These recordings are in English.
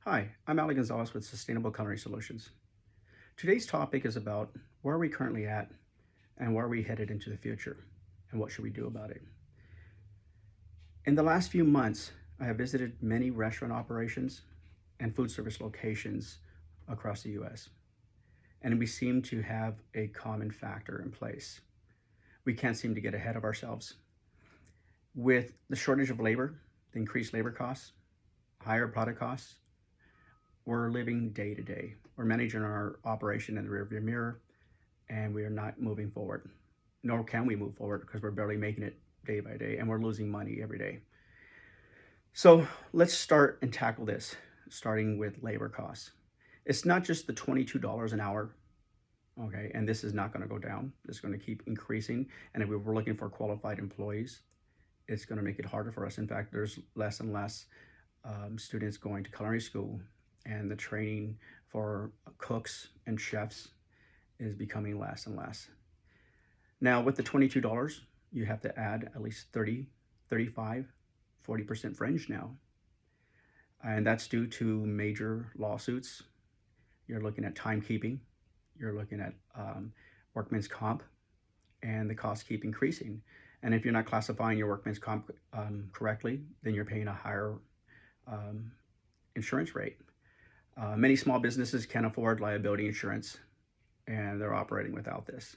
Hi, I'm Gonzalez with Sustainable Culinary Solutions. Today's topic is about where are we currently at and where are we headed into the future and what should we do about it. In the last few months, I have visited many restaurant operations and food service locations across the US, and we seem to have a common factor in place. We can't seem to get ahead of ourselves. With the shortage of labor, the increased labor costs, higher product costs, we're living day to day. We're managing our operation in the rearview mirror, and we are not moving forward. Nor can we move forward because we're barely making it day by day, and we're losing money every day. So let's start and tackle this, starting with labor costs. It's not just the $22 an hour, okay, and this is not going to go down. It's going to keep increasing, and if we were looking for qualified employees, it's going to make it harder for us. In fact, there's less and less students going to culinary school, and the training for cooks and chefs is becoming less and less. Now, with the $22, you have to add at least 30, 35, 40% fringe now. And that's due to major lawsuits. You're looking at timekeeping, you're looking at workman's comp, and the costs keep increasing. And if you're not classifying your workman's comp correctly, then you're paying a higher insurance rate. Many small businesses can't afford liability insurance, and they're operating without this.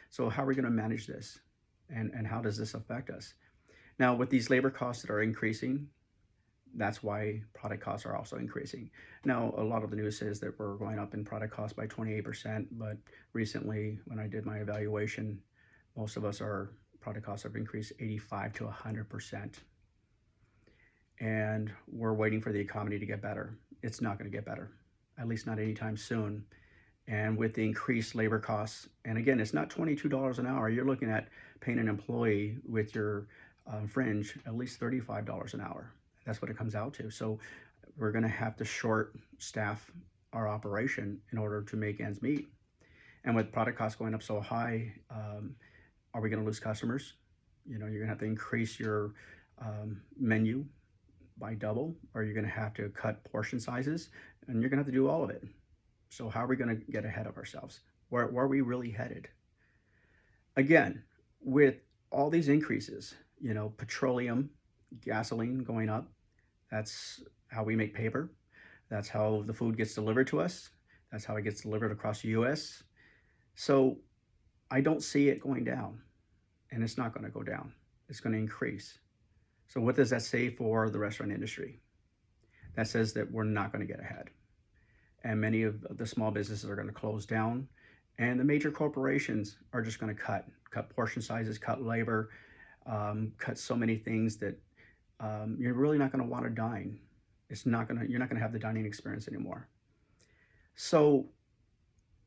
So how are we going to manage this? And how does this affect us? Now, with these labor costs that are increasing, that's why product costs are also increasing. Now, a lot of the news says that we're going up in product costs by 28%, but recently, when I did my evaluation, most of us, our product costs have increased 85 to 100%. And we're waiting for the economy to get better. It's not going to get better, at least not anytime soon. And with the increased labor costs, and again, it's not $22 an hour. You're looking at paying an employee with your fringe at least $35 an hour. That's what it comes out to. So we're going to have to short staff our operation in order to make ends meet. And with product costs going up so high, are we going to lose customers? You're going to have to increase your menu by double, or you're going to have to cut portion sizes, and you're going to have to do all of it. So how are we going to get ahead of ourselves? Where are we really headed? Again, with all these increases, petroleum, gasoline going up, that's how we make paper. That's how the food gets delivered to us. That's how it gets delivered across the US. So I don't see it going down, and it's not going to go down. It's going to increase. So what does that say for the restaurant industry? That says that we're not going to get ahead. And many of the small businesses are going to close down, and the major corporations are just going to cut portion sizes, cut labor, cut so many things that you're really not going to want to dine. You're not going to have the dining experience anymore. So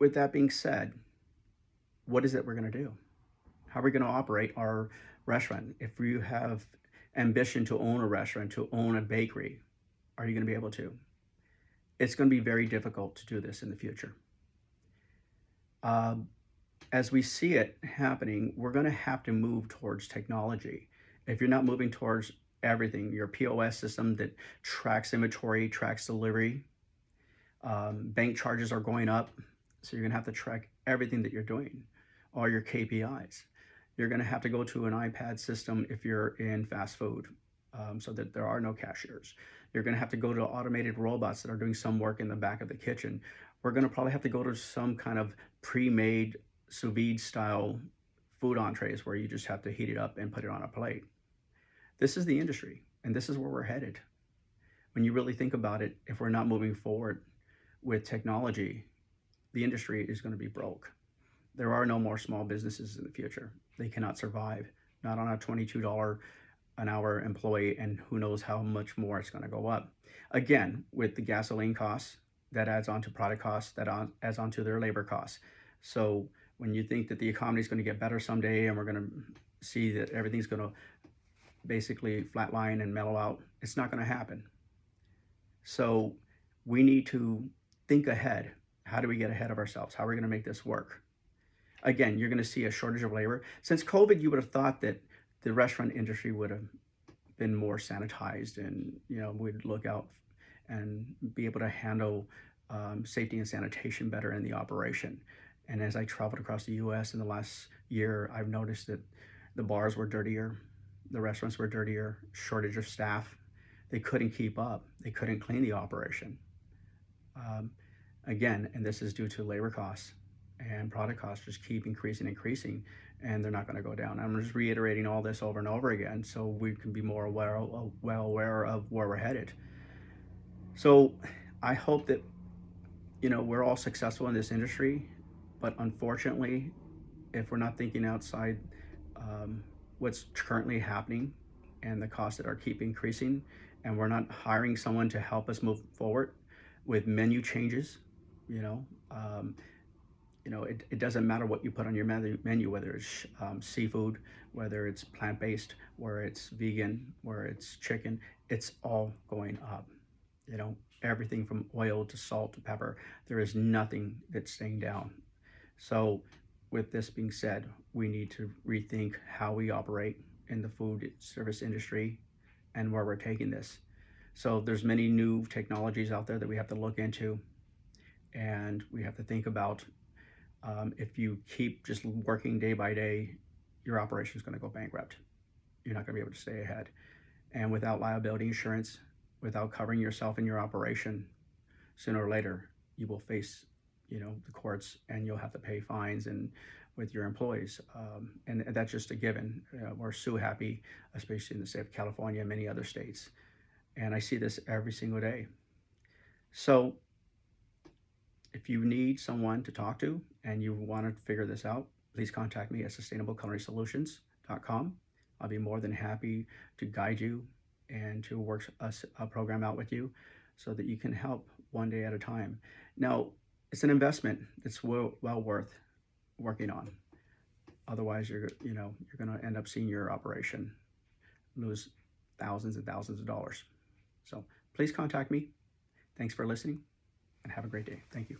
with that being said, what is it we're going to do? How are we going to operate our restaurant? If you have ambition to own a restaurant, to own a bakery, are you going to be able to? It's going to be very difficult to do this in the future. As we see it happening, we're going to have to move towards technology. If you're not moving towards everything, your POS system that tracks inventory, tracks delivery, bank charges are going up, so you're going to have to track everything that you're doing, all your KPIs. You're going to have to go to an iPad system if you're in fast food, so that there are no cashiers. You're going to have to go to automated robots that are doing some work in the back of the kitchen. We're going to probably have to go to some kind of pre-made sous vide style food entrees where you just have to heat it up and put it on a plate. This is the industry, and this is where we're headed. When you really think about it, if we're not moving forward with technology, the industry is going to be broke. There are no more small businesses in the future. They cannot survive, not on a $22 an hour employee, and who knows how much more it's going to go up. Again, with the gasoline costs, that adds on to product costs, that adds on to their labor costs. So when you think that the economy is going to get better someday and we're going to see that everything's going to basically flatline and mellow out, it's not going to happen. So we need to think ahead. How do we get ahead of ourselves? How are we going to make this work? Again, you're going to see a shortage of labor. Since COVID, you would have thought that the restaurant industry would have been more sanitized, and we'd look out and be able to handle safety and sanitation better in the operation. And as I traveled across the US in the last year, I've noticed that the bars were dirtier, the restaurants were dirtier, shortage of staff. They couldn't keep up, they couldn't clean the operation. Um, Again, and this is due to labor costs and product costs just keep increasing, and they're not going to go down. I'm just reiterating all this over and over again so we can be more well aware of where we're headed. So I hope that we're all successful in this industry, but unfortunately, if we're not thinking outside what's currently happening and the costs that are keep increasing, and we're not hiring someone to help us move forward with menu changes, you know, um, it doesn't matter what you put on your menu, whether it's seafood, whether it's plant-based, where it's vegan, where it's chicken, it's all going up. Everything from oil to salt to pepper, there is nothing that's staying down. So with this being said, we need to rethink how we operate in the food service industry and where we're taking this. So there's many new technologies out there that we have to look into, and we have to think about if you keep just working day by day, your operation is going to go bankrupt. You're not going to be able to stay ahead. And without liability insurance, without covering yourself and your operation, sooner or later, you will face, the courts, and you'll have to pay fines and with your employees. And that's just a given. We're so happy, especially in the state of California and many other states. And I see this every single day. So if you need someone to talk to and you want to figure this out, please contact me at sustainablecularinysolutions.com. I'll be more than happy to guide you and to work a program out with you so that you can help one day at a time. Now, it's an investment that's well worth working on. Otherwise, you're going to end up seeing your operation lose thousands and thousands of dollars. So please contact me. Thanks for listening, and have a great day. Thank you.